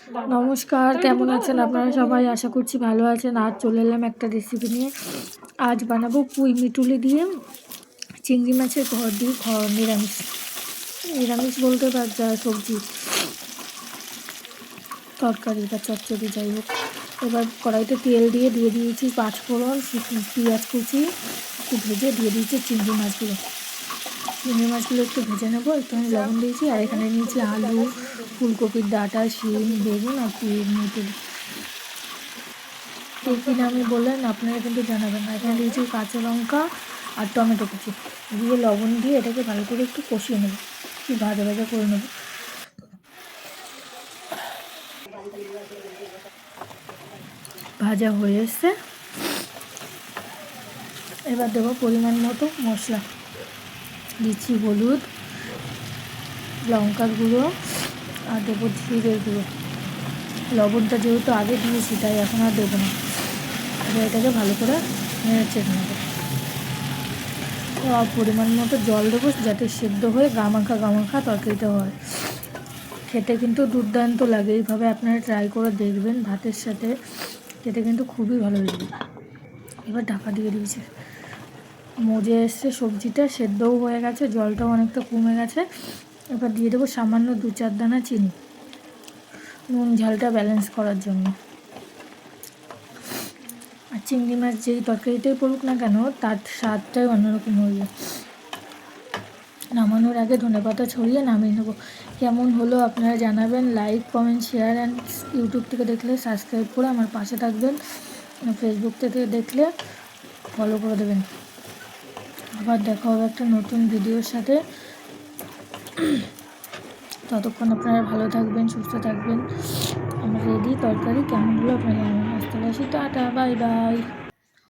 নমস্কার, কেমন আছেন আপনারা সবাই? আশা করছি ভালো আছেন। আজ চলে এলাম একটা রেসিপি নিয়ে। আজ বানাবো পুঁই মিটুলি দিয়ে চিংড়ি মাছের ঘর দিয়ে নিরামিষ। নিরামিষ বলতে বা যা সবজি তরকারি বা চচ্চড়ি যাই হোক। এবার কড়াইতে তেল দিয়ে দিয়েছি পাঁচফোড়ন, পেঁয়াজ কুচি একটু ভেজে দিয়ে দিয়েছি চিংড়ি মাছগুলো। চিংড়ি মাছগুলো একটু ভেজে নেবো, একটুখানি লবণ দিয়েছি। আর এখানে নিয়েছি আলু, ফুলকপির ডাঁটা, শিম, বেগুন আর মিটুলি। কে কী নামে বললেন আপনারা কিন্তু জানাবেন। এখানে দিয়েছি কাঁচা লঙ্কা আর টমেটো কুচি দিয়ে লবণ দিয়ে এটাকে ভালো করে একটু কষিয়ে নেব, একটু ভাজা ভাজা করে নেব। ভাজা হয়ে এসছে, এবার দেবো পরিমাণ মতো মশলা। দিচ্ছি হলুদ, লঙ্কার গুঁড়ো আর দেবো জিরের গুঁড়ো। লবণটা যেহেতু আগে দিয়েছি তাই এখন আর দেবো না। এবার এটাকে ভালো করে নেড়ে নেবো। পরিমাণ মতো জল দেবো যাতে সেদ্ধ হয়ে গামাখা তরকারিটা হয়। খেতে কিন্তু দুর্দান্ত লাগে, এইভাবে আপনারা ট্রাই করে দেখবেন। ভাতের সাথে খেতে কিন্তু খুবই ভালো লাগবে। এবার ঢাকা দিয়ে দিয়েছি, মজে এসছে, সবজিটা সেদ্ধও হয়ে গেছে, জলটাও অনেকটা কমে গেছে। এবার দিয়ে দেবো সামান্য 2-4 দানা চিনি, নুন ঝালটা ব্যালেন্স করার জন্য। আর চিংড়ি মাছ যেই তরকারিটাই পড়ুক না কেন তার স্বাদটাই অন্যরকম হয়ে যায়। নামানোর আগে ধনেপাতা ছড়িয়ে নামিয়ে নেবো। কেমন হলো আপনারা জানাবেন। Like, comment, share and YouTube থেকে দেখলে সাবস্ক্রাইব করে আমার পাশে থাকবেন। ফেসবুক থেকে দেখলে ফলো করে দেবেন। আবার দেখা হবে একটা নতুন ভিডিওর সাথে। ততক্ষণ আপনারা ভালো থাকবেন, সুস্থ থাকবেন। আমার রেডি তরকারি। কেমন হলো আপনারা জানাবেন। আসতে আসি, টাটা, বাই বাই।